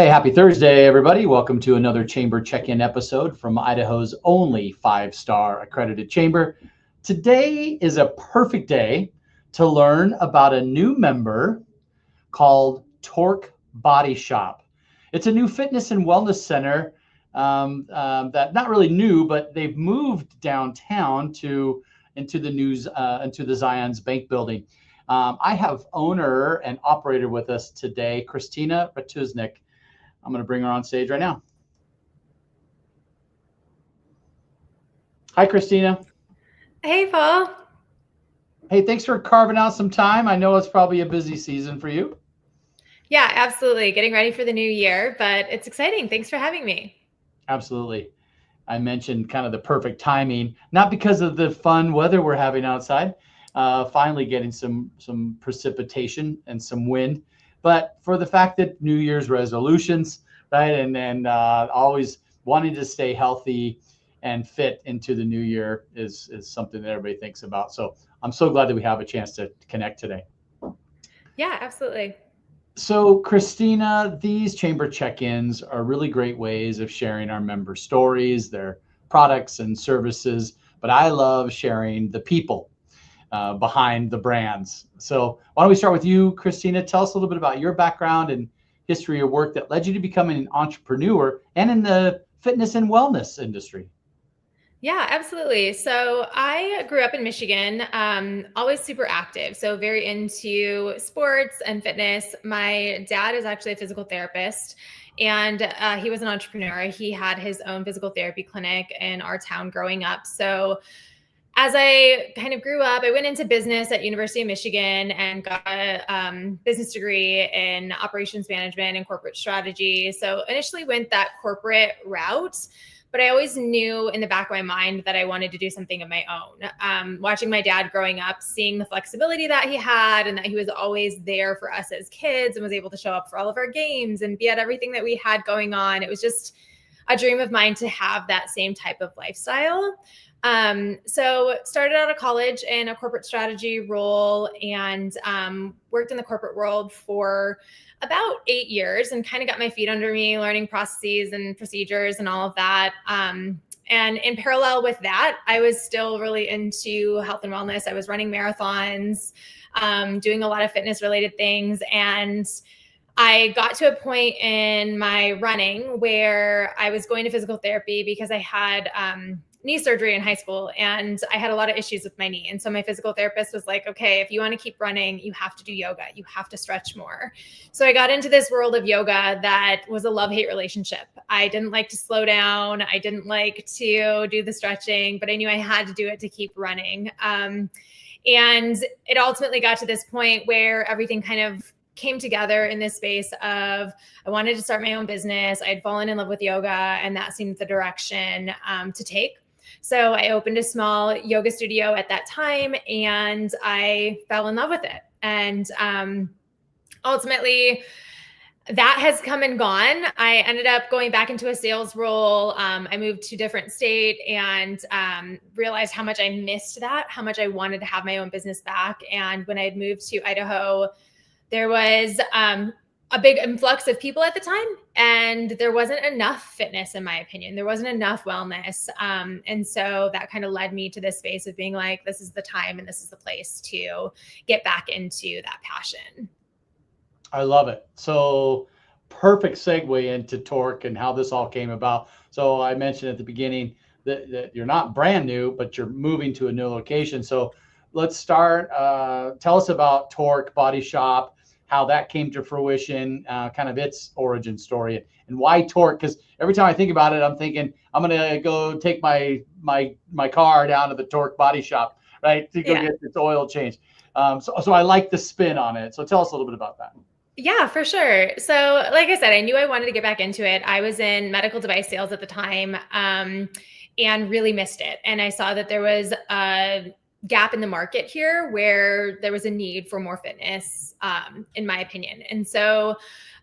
Hey, happy Thursday, everybody. Welcome to another Chamber Check-In episode from Idaho's only five-star accredited chamber. Today is a perfect day to learn about a new member called Torque Body Shop. It's a new fitness and wellness center that not really new, but they've moved downtown into the Zions Bank building. I have owner and operator with us today, Christina Ratuznik. I'm going to bring her on stage right now. Hi, Christina. Hey, Paul. Hey, thanks for carving out some time. I know it's probably a busy season for you. Yeah, absolutely. Getting ready for the new year, but it's exciting. Thanks for having me. Absolutely. I mentioned kind of the perfect timing, not because of the fun weather we're having outside, finally getting some precipitation and some wind, but for the fact that New Year's resolutions, right, and always wanting to stay healthy and fit into the new year is something that everybody thinks about. So I'm so glad that we have a chance to connect today. Yeah, absolutely. So, Christina, these chamber check ins are really great ways of sharing our member stories, their products and services. But I love sharing the people behind the brands. So, why don't we start with you, Christina? Tell us a little bit about your background and history of work that led you to becoming an entrepreneur and in the fitness and wellness industry. Yeah, absolutely. So I grew up in Michigan, always super active. So very into sports and fitness. My dad is actually a physical therapist and he was an entrepreneur. He had his own physical therapy clinic in our town growing up. So as I kind of grew up, I went into business at University of Michigan and got a business degree in operations management and corporate strategy. So initially went that corporate route, but I always knew in the back of my mind that I wanted to do something of my own. Watching my dad growing up, seeing the flexibility that he had and that he was always there for us as kids and was able to show up for all of our games and be at everything that we had going on. It was just a dream of mine to have that same type of lifestyle. So started out of college in a corporate strategy role and worked in the corporate world for about 8 years and kind of got my feet under me, learning processes and procedures and all of that. And in parallel with that, I was still really into health and wellness. I was running marathons, doing a lot of fitness related things. And I got to a point in my running where I was going to physical therapy because I had knee surgery in high school and I had a lot of issues with my knee. And so my physical therapist was like, okay, if you want to keep running, you have to do yoga. You have to stretch more. So I got into this world of yoga that was a love-hate relationship. I didn't like to slow down. I didn't like to do the stretching, but I knew I had to do it to keep running. And it ultimately got to this point where everything kind of came together in this space of I wanted to start my own business. I had fallen in love with yoga and that seemed the direction to take. So I opened a small yoga studio at that time and I fell in love with it. And ultimately, that has come and gone. I ended up going back into a sales role. I moved to a different state and realized how much I missed that, how much I wanted to have my own business back. And when I had moved to Idaho, there was a big influx of people at the time, and there wasn't enough fitness, in my opinion. There wasn't enough wellness. And so that kind of led me to this space of being like, this is the time and this is the place to get back into that passion. I love it. So perfect segue into Torque and how this all came about. So I mentioned at the beginning that you're not brand new, but you're moving to a new location. So let's start. Tell us about Torque Body Shop, how that came to fruition, kind of its origin story, and why Torque. Because every time I think about it, I'm thinking I'm gonna go take my car down to the Torque Body Shop, right, to go get its oil changed. So I like the spin on it. So tell us a little bit about that. Yeah, for sure. So, like I said, I knew I wanted to get back into it. I was in medical device sales at the time and really missed it. And I saw that there was a gap in the market here where there was a need for more fitness, in my opinion. And so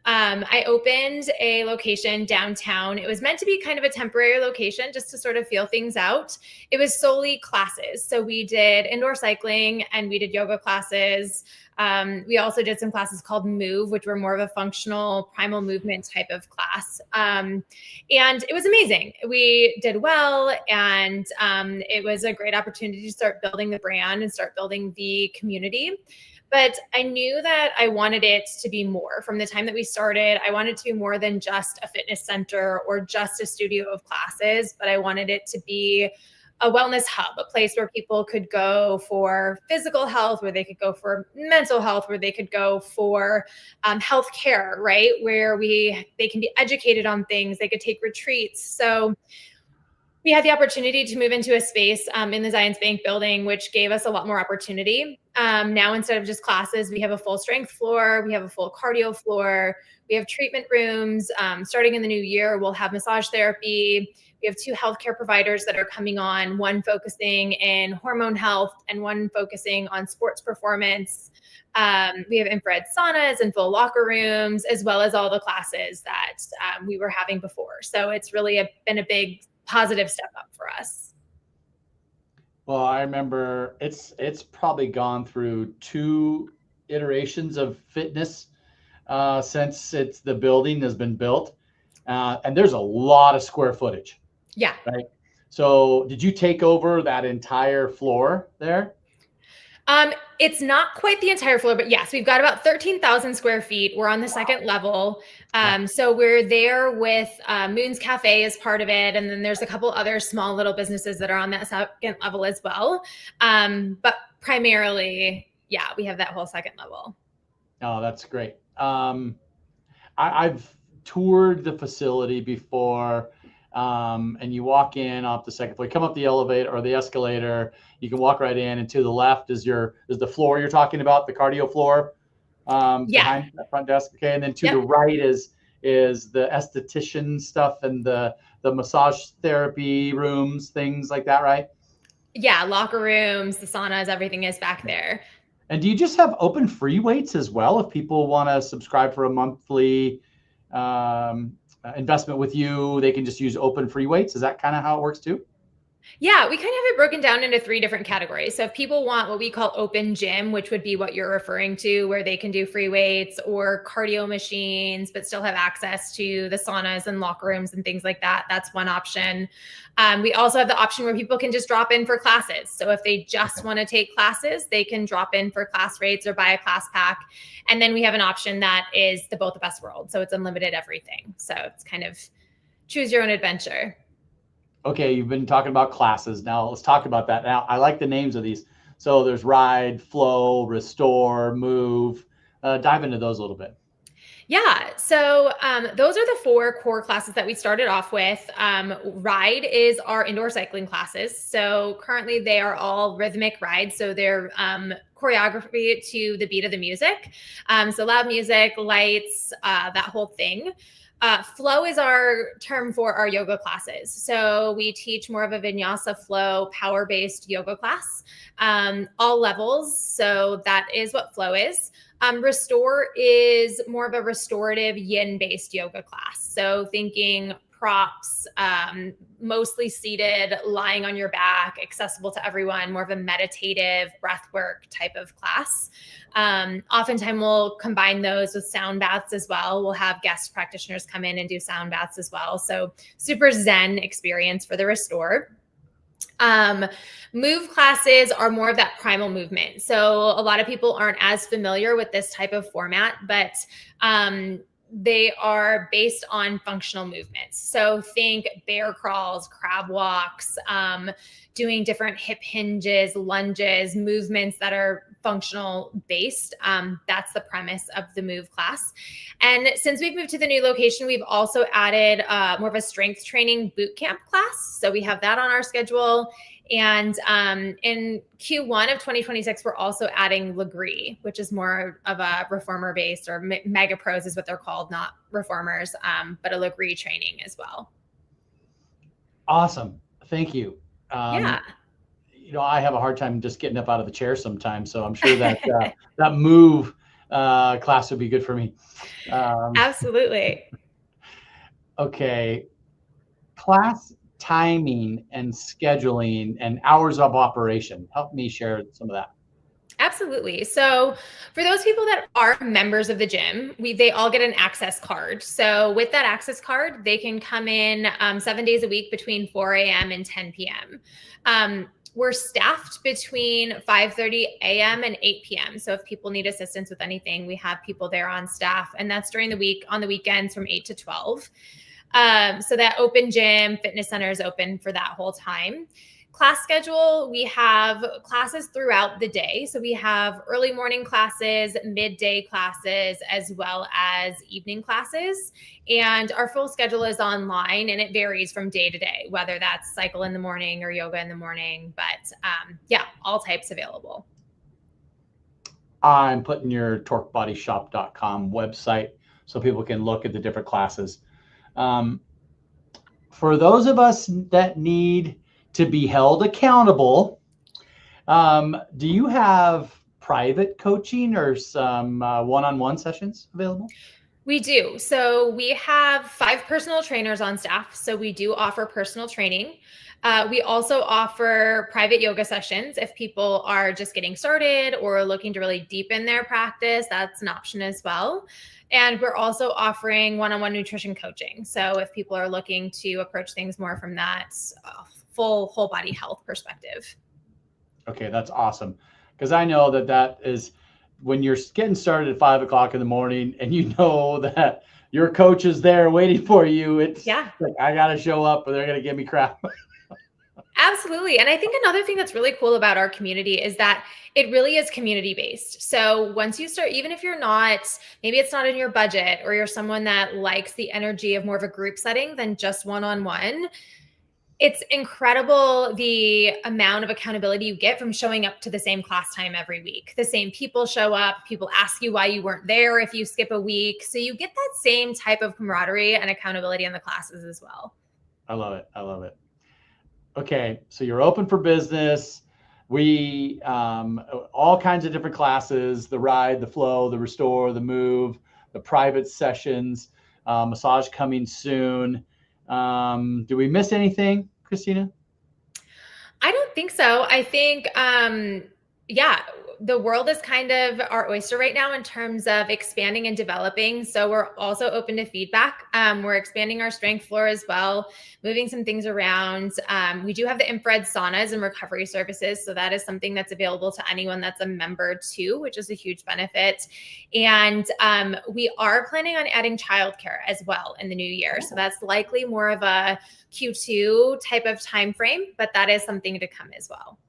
I opened a location downtown. It was meant to be kind of a temporary location just to sort of feel things out. It was solely classes. So we did indoor cycling and we did yoga classes. We also did some classes called Move, which were more of a functional primal movement type of class. And it was amazing. We did well, and it was a great opportunity to start building the brand and start building the community. But I knew that I wanted it to be more. From the time that we started, I wanted to be more than just a fitness center or just a studio of classes, but I wanted it to be a wellness hub, a place where people could go for physical health, where they could go for mental health, where they could go for health care, right? Where they can be educated on things, they could take retreats. So we had the opportunity to move into a space in the Zions Bank building, which gave us a lot more opportunity. Now, instead of just classes, we have a full strength floor, we have a full cardio floor, we have treatment rooms. Starting in the new year, we'll have massage therapy. We have 2 healthcare providers that are coming on, one focusing in hormone health and one focusing on sports performance. We have infrared saunas and full locker rooms, as well as all the classes that we were having before. So it's really been a big positive step up for us. Well, I remember it's probably gone through 2 iterations of fitness since the building has been built, and there's a lot of square footage. Yeah. Right. So did you take over that entire floor there? It's not quite the entire floor, but yes, we've got about 13,000 square feet. We're on the second level. So we're there with Moon's Cafe as part of it. And then there's a couple other small little businesses that are on that second level as well. But primarily, yeah, we have that whole second level. Oh, that's great. I've toured the facility before. And you walk in off the second floor, you come up the elevator or the escalator, you can walk right in, and to the left is the floor you're talking about, the cardio floor, behind that front desk. Okay. And then to the right is the esthetician stuff and the massage therapy rooms, things like that, right? Yeah. Locker rooms, the saunas, everything is back there. And do you just have open free weights as well? If people want to subscribe for a monthly, investment with you, they can just use open free weights. Is that kind of how it works too? Yeah, we kind of have it broken down into 3 different categories. So if people want what we call open gym, which would be what you're referring to, where they can do free weights or cardio machines, but still have access to the saunas and locker rooms and things like that, that's one option. We also have the option where people can just drop in for classes. So if they just want to take classes, they can drop in for class rates or buy a class pack. And then we have an option that is the both the best world. So it's unlimited everything. So it's kind of choose your own adventure. Okay, you've been talking about classes. Now let's talk about that. Now I like the names of these. So there's Ride, Flow, Restore, Move. Dive into those a little bit. Yeah. So those are the 4 core classes that we started off with. Ride is our indoor cycling classes. So currently they are all rhythmic rides. So they're choreography to the beat of the music. So loud music, lights, that whole thing. Flow is our term for our yoga classes. So we teach more of a vinyasa flow, power-based yoga class, all levels. So that is what flow is. Restore is more of a restorative yin-based yoga class. So thinking props, mostly seated, lying on your back, accessible to everyone, more of a meditative breathwork type of class. Oftentimes we'll combine those with sound baths as well. We'll have guest practitioners come in and do sound baths as well. So super zen experience for the Restore. Move classes are more of that primal movement. So a lot of people aren't as familiar with this type of format, but they are based on functional movements. So think bear crawls, crab walks, doing different hip hinges, lunges, movements that are functional based. That's the premise of the Move class. And since we've moved to the new location, we've also added more of a strength training boot camp class. So we have that on our schedule. And in Q1 of 2026, we're also adding Legree, which is more of a reformer based, or mega pros is what they're called, not reformers, but a Legree training as well. Awesome. Thank you. Yeah. I have a hard time just getting up out of the chair sometimes. So I'm sure that that Move class would be good for me. Absolutely. Okay. Class timing and scheduling and hours of operation. Help me share some of that. Absolutely. So, for those people that are members of the gym, they all get an access card. So, with that access card, they can come in 7 days a week between 4 a.m. and 10 p.m. We're staffed between 5:30 a.m. and 8 p.m. So, if people need assistance with anything, we have people there on staff, and that's during the week. On the weekends, from 8 to 12. So that open gym fitness center is open for that whole time. Class schedule, we have classes throughout the day. So we have early morning classes, midday classes, as well as evening classes. And our full schedule is online, and it varies from day to day, whether that's cycle in the morning or yoga in the morning. But yeah, all types available. I'm putting your torquebodyshop.com website so people can look at the different classes. For those of us that need to be held accountable, do you have private coaching or some one-on-one sessions available? We do. So we have 5 personal trainers on staff. So we do offer personal training. We also offer private yoga sessions if people are just getting started or looking to really deepen their practice. That's an option as well. And we're also offering one-on-one nutrition coaching. So if people are looking to approach things more from that full whole body health perspective. Okay, that's awesome. Because I know that is when you're getting started at 5 o'clock in the morning and you know that your coach is there waiting for you. It's like, I got to show up or they're going to give me crap. Absolutely. And I think another thing that's really cool about our community is that it really is community based. So once you start, even if you're not, maybe it's not in your budget or you're someone that likes the energy of more of a group setting than just one-on-one, it's incredible the amount of accountability you get from showing up to the same class time every week. The same people show up, people ask you why you weren't there if you skip a week. So you get that same type of camaraderie and accountability in the classes as well. I love it. I love it. Okay, so you're open for business. We all kinds of different classes: the ride, the flow, the restore, the move, the private sessions, massage coming soon. Do we miss anything, Christina? I don't think so. I think, yeah, the world is kind of our oyster right now in terms of expanding and developing. So we're also open to feedback. We're expanding our strength floor as well, moving some things around. We do have the infrared saunas and recovery services. So that is something that's available to anyone that's a member too, which is a huge benefit. And we are planning on adding childcare as well in the new year. So that's likely more of a Q2 type of time frame, but that is something to come as well.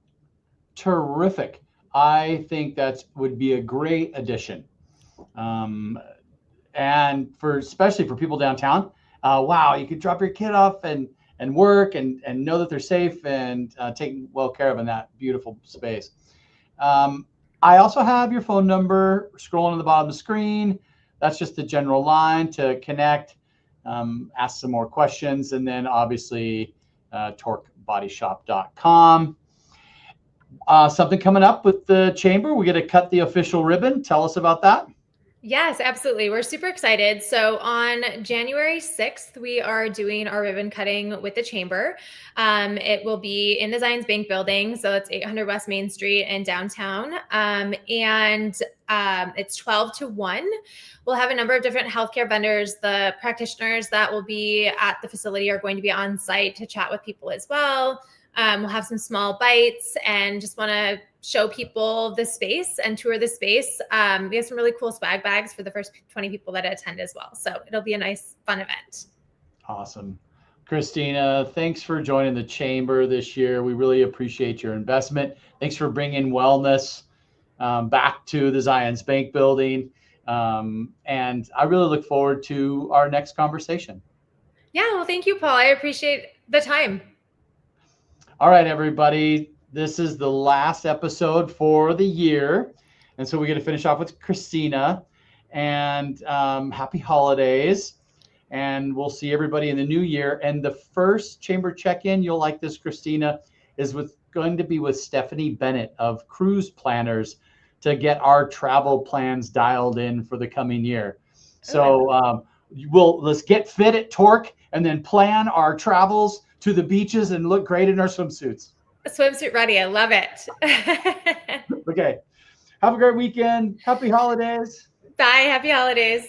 Terrific. I think that would be a great addition. And especially for people downtown, wow, you could drop your kid off and work and know that they're safe and taken well care of in that beautiful space. I also have your phone number scrolling on the bottom of the screen. That's just the general line to connect, ask some more questions, and then obviously torquebodyshop.com. Something coming up with the chamber. We get to cut the official ribbon. Tell us about that. Yes, absolutely. We're super excited. So on January 6th, we are doing our ribbon cutting with the chamber. It will be in the Zions Bank building. So it's 800 West Main Street in downtown. It's 12 to 1. We'll have a number of different healthcare vendors. The practitioners that will be at the facility are going to be on site to chat with people as well. We'll have some small bites and just want to show people the space and tour the space. We have some really cool swag bags for the first 20 people that attend as well. So it'll be a nice, fun event. Awesome. Christina, thanks for joining the chamber this year. We really appreciate your investment. Thanks for bringing wellness back to the Zions Bank building. And I really look forward to our next conversation. Yeah, well, thank you, Paul. I appreciate the time. All right, everybody. This is the last episode for the year. And so we're going to finish off with Christina. And happy holidays. And we'll see everybody in the new year. And the first chamber check-in, you'll like this, Christina, is going to be with Stephanie Bennett of Cruise Planners. to get our travel plans dialed in for the coming year. So let's get fit at Torque and then plan our travels to the beaches and look great in our swimsuits. Swimsuit ready. I love it. Okay. Have a great weekend. Happy holidays. Bye. Happy holidays.